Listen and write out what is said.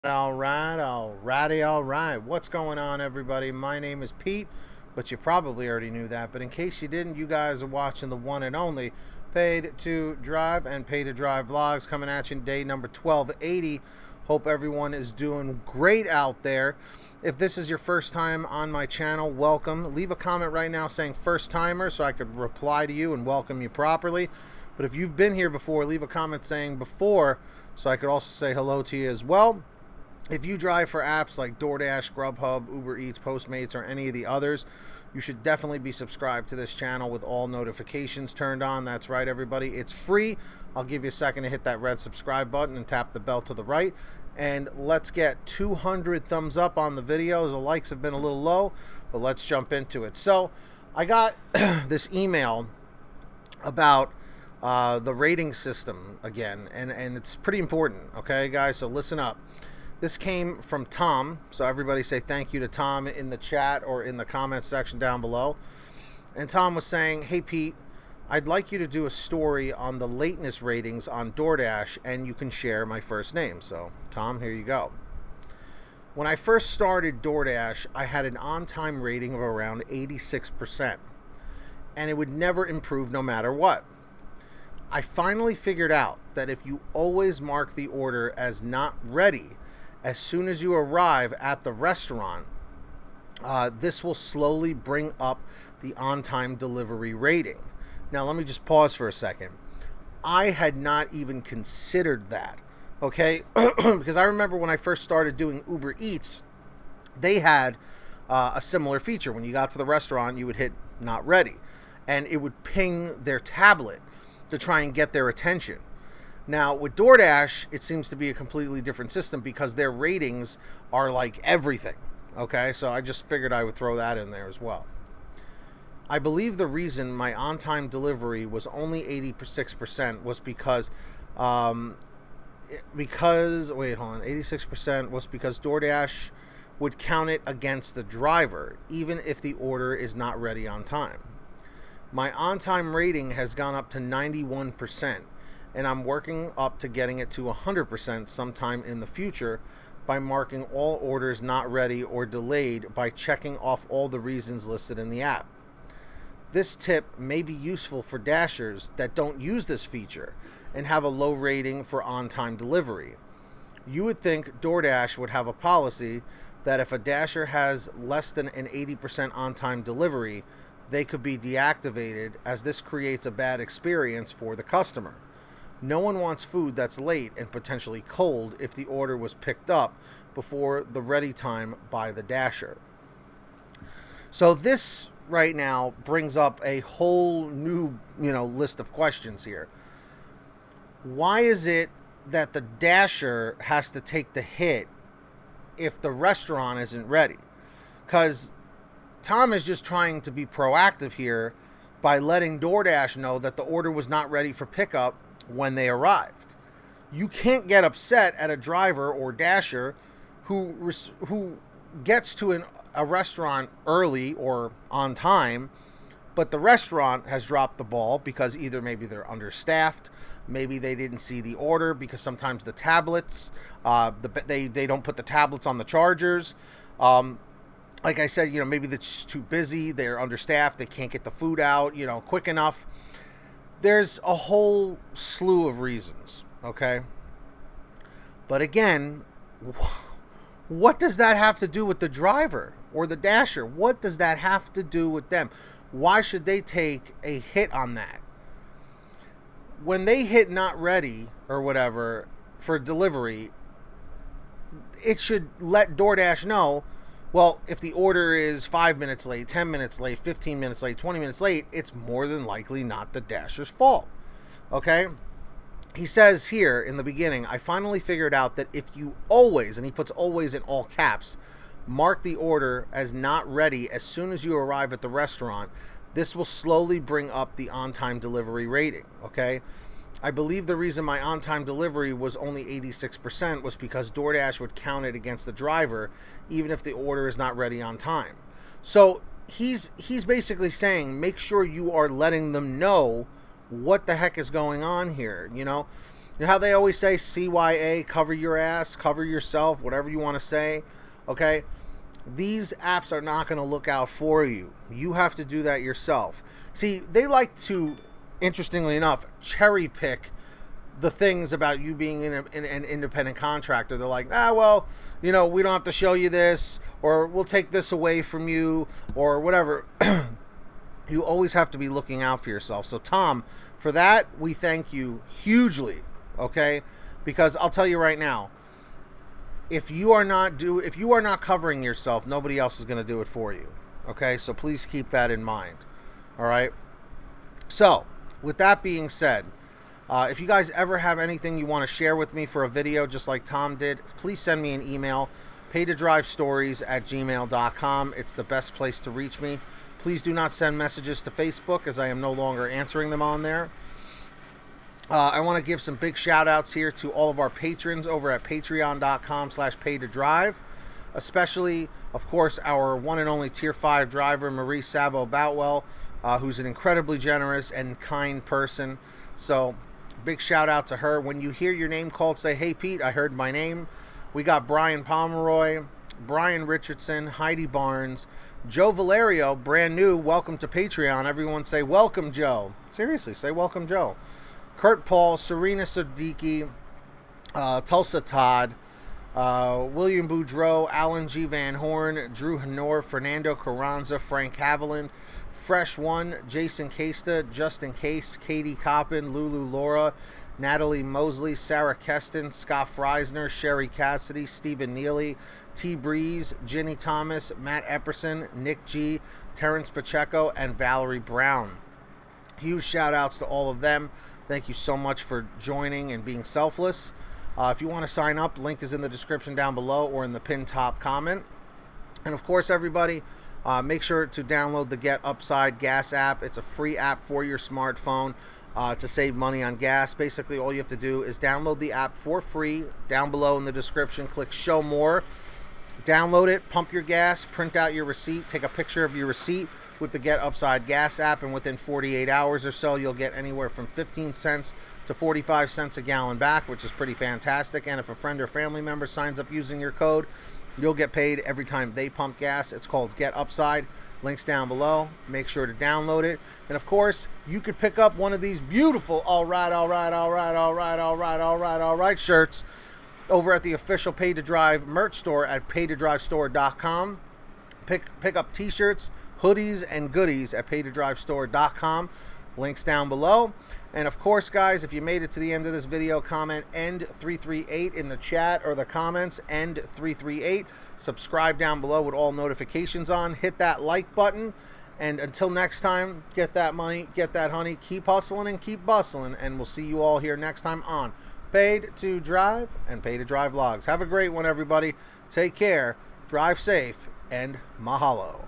All right. What's going on, everybody? My name is Pete, but you probably already knew that. But in case you didn't, you guys are watching the one and only Paid to Drive and Pay to Drive vlogs coming at you in day number 1280. Hope everyone is doing great out there. If this is your first time on my channel, welcome. Leave a comment right now saying first timer so I could reply to you and welcome you properly. But if you've been here before, leave a comment saying before so I could also say hello to you as well. If you drive for apps like DoorDash, GrubHub, Uber Eats, Postmates, or any of the others, you should definitely be subscribed to this channel with all notifications turned on. That's right, everybody. It's free. I'll give you a second to hit that red subscribe button and tap the bell to the right. And let's get 200 thumbs up on the videos. The likes have been a little low, but let's jump into it. So I got this email about the rating system again, and it's pretty important, okay, guys? So listen up. This came from Tom, so everybody say thank you to Tom in the chat or in the comment section down below. And Tom was saying, hey Pete, I'd like you to do a story on the lateness ratings on DoorDash, and you can share my first name. So Tom, here you go. When I first started DoorDash, I had an on-time rating of around 86%, and it would never improve no matter what. I finally figured out that if you always mark the order as not ready as soon as you arrive at the restaurant, this will slowly bring up the on-time delivery rating. Now, let me just pause for a second. I had not even considered that, okay? Because I remember when I first started doing Uber Eats, they had a similar feature. When you got to the restaurant, you would hit not ready, and it would ping their tablet to try and get their attention. Now, with DoorDash, it seems to be a completely different system because their ratings are like everything, okay? So I just figured I would throw that in there as well. I believe the reason my on-time delivery was only 86% was because, wait, hold on, 86% was because DoorDash would count it against the driver, even if the order is not ready on time. My on-time rating has gone up to 91%. And I'm working up to getting it to 100% sometime in the future by marking all orders not ready or delayed by checking off all the reasons listed in the app. This tip may be useful for Dashers that don't use this feature and have a low rating for on-time delivery. You would think DoorDash would have a policy that if a Dasher has less than an 80% on-time delivery, they could be deactivated, as this creates a bad experience for the customer. No one wants food that's late and potentially cold if the order was picked up before the ready time by the Dasher. So this right now brings up a whole new, list of questions here. Why is it that the Dasher has to take the hit if the restaurant isn't ready? Because Tom is just trying to be proactive here by letting DoorDash know that the order was not ready for pickup when they arrived. You can't get upset at a driver or Dasher who gets to a restaurant early or on time, but the restaurant has dropped the ball because either maybe they're understaffed, maybe they didn't see the order, because sometimes the tablets, they don't put the tablets on the chargers. Like I said, maybe they're just too busy, they're understaffed, they can't get the food out, quick enough. There's a whole slew of reasons, okay? But again, what does that have to do with the driver or the Dasher? What does that have to do with them? Why should they take a hit on that? When they hit not ready or whatever for delivery, it should let DoorDash know, well, if the order is 5 minutes late, 10 minutes late, 15 minutes late, 20 minutes late, it's more than likely not the Dasher's fault, okay? He says here in the beginning, I finally figured out that if you always, and he puts always in all caps, mark the order as not ready as soon as you arrive at the restaurant, this will slowly bring up the on-time delivery rating, okay? I believe the reason my on-time delivery was only 86% was because DoorDash would count it against the driver, even if the order is not ready on time. So he's basically saying, make sure you are letting them know what the heck is going on here, You know how they always say CYA, cover your ass, cover yourself, whatever you want to say, okay? These apps are not going to look out for you. You have to do that yourself. See, they like to, interestingly enough, cherry pick the things about you being an independent contractor. They're like, well, we don't have to show you this, or we'll take this away from you, or whatever. You always have to be looking out for yourself. So, Tom, for that, we thank you hugely, okay? Because I'll tell you right now, if you are not covering yourself, nobody else is going to do it for you, okay? So please keep that in mind, all right? So, with that being said, if you guys ever have anything you want to share with me for a video, just like Tom did, please send me an email, PaidToDriveStories@gmail.com. It's the best place to reach me. Please do not send messages to Facebook, as I am no longer answering them on there. I want to give some big shout outs here to all of our patrons over at patreon.com/PaidToDrive, especially, of course, our one and only Tier 5 driver, Marie Szabo Boutwell, who's an incredibly generous and kind person. So, big shout out to her. When you hear your name called, say, hey, Pete, I heard my name. We got Brian Pomeroy, Brian Richardson, Heidi Barnes, Joe Valerio, brand new. Welcome to Patreon. Everyone say, welcome, Joe. Seriously, say, welcome, Joe. Kurt Paul, Serena Siddiqui, Tulsa Todd, William Boudreau, Alan G. Van Horn, Drew Hanor, Fernando Carranza, Frank Haviland, Fresh One, Jason Casta, Justin Case, Katie Coppin, Lulu Laura, Natalie Mosley, Sarah Keston, Scott Freisner, Sherry Cassidy, Stephen Neely, T. Breeze, Ginny Thomas, Matt Epperson, Nick G., Terrence Pacheco, and Valerie Brown. Huge shout outs to all of them. Thank you so much for joining and being selfless. If you want to sign up, link is in the description down below or in the pinned top comment. And of course, everybody, make sure to download the Get Upside Gas app. It's a free app for your smartphone to save money on gas. Basically, all you have to do is download the app for free. Down below in the description, click Show More. Download it, pump your gas, print out your receipt, take a picture of your receipt with the Get Upside Gas app, and within 48 hours or so, you'll get anywhere from 15 cents to 45 cents a gallon back, which is pretty fantastic. And if a friend or family member signs up using your code, you'll get paid every time they pump gas. It's called Get Upside. Links down below. Make sure to download it. And of course, you could pick up one of these beautiful all right shirts over at the official Pay to Drive merch store at PaidToDriveStore.com. Pick up t-shirts, hoodies, and goodies at PaidToDriveStore.com. Links down below. And of course, guys, if you made it to the end of this video, comment END338 in the chat or the comments, END338. Subscribe down below with all notifications on. Hit that like button. And until next time, get that money, get that honey, keep hustling and keep bustling. And we'll see you all here next time on Paid to Drive and Pay to Drive Vlogs. Have a great one, everybody. Take care, drive safe, and mahalo.